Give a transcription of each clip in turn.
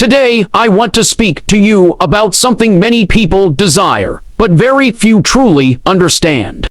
Today, I want to speak to you about something many people desire, but very few truly understand.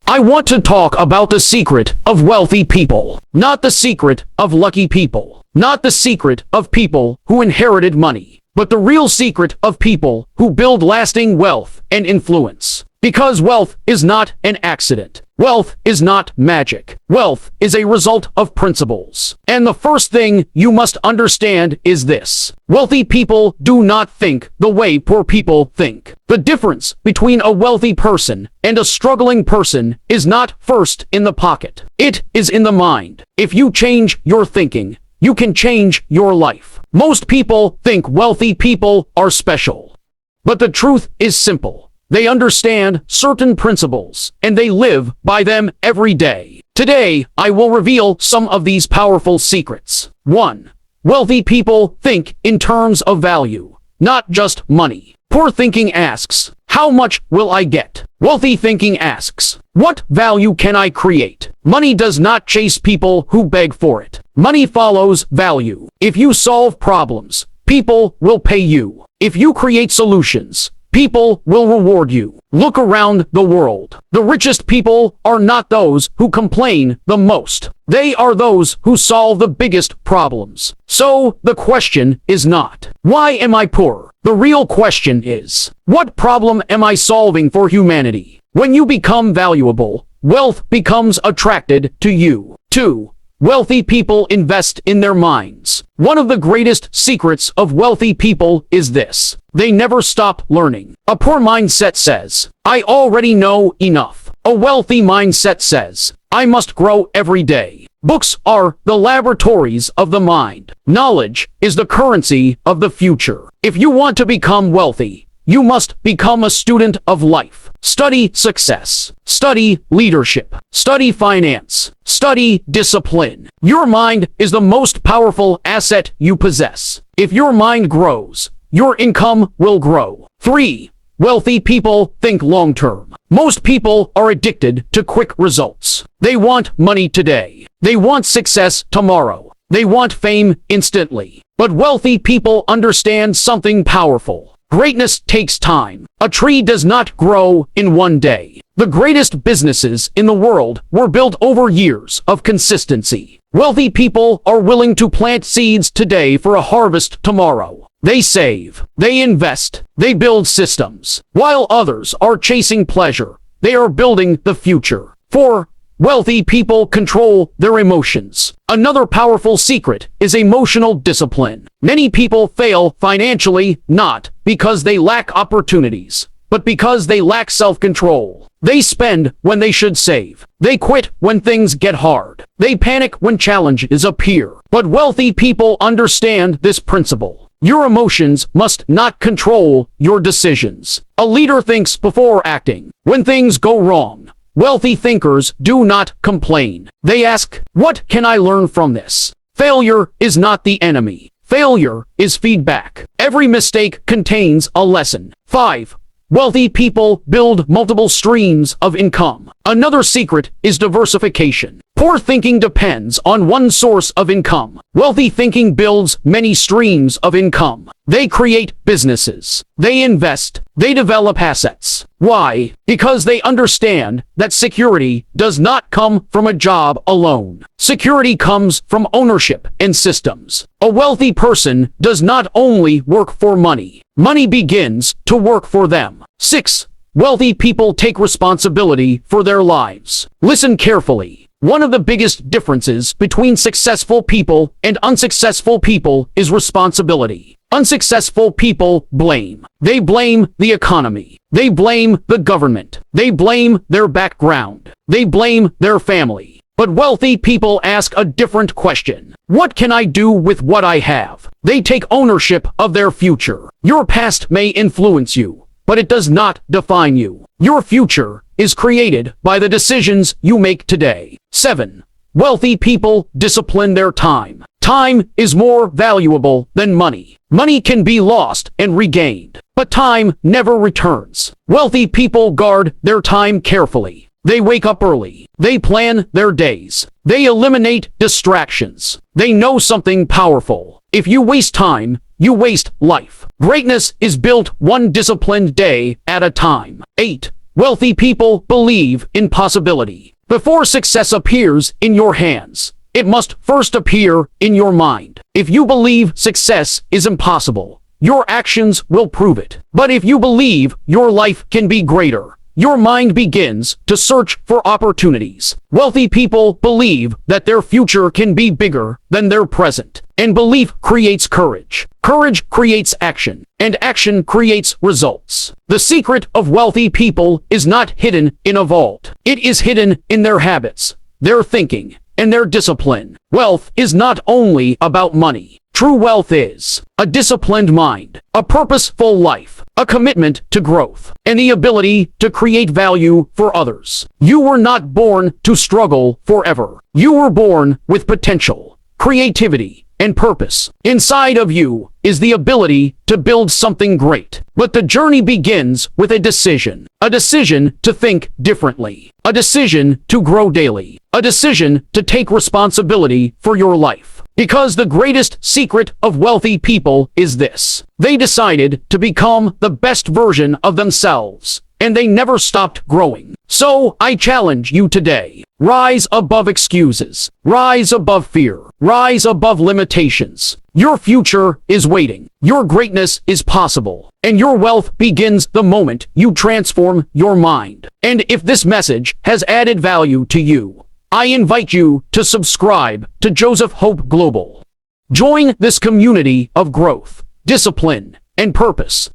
I want to talk about the secret of wealthy people, not the secret of lucky people, not the secret of people who inherited money, but the real secret of people who build lasting wealth and influence. Because wealth is not an accident. Wealth is not magic. Wealth is a result of principles. And the first thing you must understand is this. Wealthy people do not think the way poor people think. The difference between a wealthy person and a struggling person is not first in the pocket. It is in the mind. If you change your thinking, you can change your life. Most people think wealthy people are special. But the truth is simple. They understand certain principles, and they live by them every day. Today, I will reveal some of these powerful secrets. 1. Wealthy people think in terms of value, not just money. Poor thinking asks, how much will I get? Wealthy thinking asks, what value can I create? Money does not chase people who beg for it. Money follows value. If you solve problems, people will pay you. If you create solutions, people will reward you. Look around the world. The richest people are not those who complain the most. They are those who solve the biggest problems. So, the question is not, why am I poor? The real question is, what problem am I solving for humanity? When you become valuable, wealth becomes attracted to you. 2. Wealthy people invest in their minds. One of the greatest secrets of wealthy people is this. They never stop learning. A poor mindset says, I already know enough. A wealthy mindset says, I must grow every day. Books are the laboratories of the mind. Knowledge is the currency of the future. If you want to become wealthy, you must become a student of life. Study success. Study leadership. Study finance. Study discipline. Your mind is the most powerful asset you possess. If your mind grows, your income will grow. 3. Wealthy people think long-term. Most people are addicted to quick results. They want money today. They want success tomorrow. They want fame instantly. But wealthy people understand something powerful. Greatness takes time. A tree does not grow in one day. The greatest businesses in the world were built over years of consistency. Wealthy people are willing to plant seeds today for a harvest tomorrow. They save, they invest, they build systems. While others are chasing pleasure, they are building the future. 4. Wealthy people control their emotions. Another powerful secret is emotional discipline. Many people fail financially not because they lack opportunities, but because they lack self-control. They spend when they should save. They quit when things get hard. They panic when challenges appear. But wealthy people understand this principle. Your emotions must not control your decisions. A leader thinks before acting. When things go wrong, wealthy thinkers do not complain. They ask, what can I learn from this? Failure is not the enemy. Failure is feedback. Every mistake contains a lesson. 5. Wealthy people build multiple streams of income. Another secret is diversification. Poor thinking depends on one source of income. Wealthy thinking builds many streams of income. They create businesses. They invest. They develop assets. Why? Because they understand that security does not come from a job alone. Security comes from ownership and systems. A wealthy person does not only work for money. Money begins to work for them. 6. Wealthy people take responsibility for their lives. Listen carefully. One of the biggest differences between successful people and unsuccessful people is responsibility. Unsuccessful people blame. They blame the economy. They blame the government. They blame their background. They blame their family. But wealthy people ask a different question. What can I do with what I have? They take ownership of their future. Your past may influence you, but it does not define you. Your future is created by the decisions you make today. 7. Wealthy people discipline their time. Time is more valuable than money. Money can be lost and regained, but time never returns. Wealthy people guard their time carefully. They wake up early. They plan their days. They eliminate distractions. They know something powerful. If you waste time, you waste life. Greatness is built one disciplined day at a time. 8. Wealthy people believe in possibility. Before success appears in your hands, it must first appear in your mind. If you believe success is impossible, your actions will prove it. But if you believe your life can be greater, your mind begins to search for opportunities. Wealthy people believe that their future can be bigger than their present, and belief creates courage. Courage creates action, and action creates results. The secret of wealthy people is not hidden in a vault. It is hidden in their habits, their thinking, and their discipline. Wealth is not only about money. True wealth is a disciplined mind, a purposeful life, a commitment to growth, and the ability to create value for others. You were not born to struggle forever. You were born with potential, creativity, and purpose. Inside of you is the ability to build something great. But the journey begins with a decision to think differently, a decision to grow daily, a decision to take responsibility for your life. Because the greatest secret of wealthy people is this: they decided to become the best version of themselves, and they never stopped growing. So I challenge you today. Rise above excuses. Rise above fear. Rise above limitations. Your future is waiting. Your greatness is possible. And your wealth begins the moment you transform your mind. And if this message has added value to you, I invite you to subscribe to Joseph Hope Global. Join this community of growth, discipline, and purpose.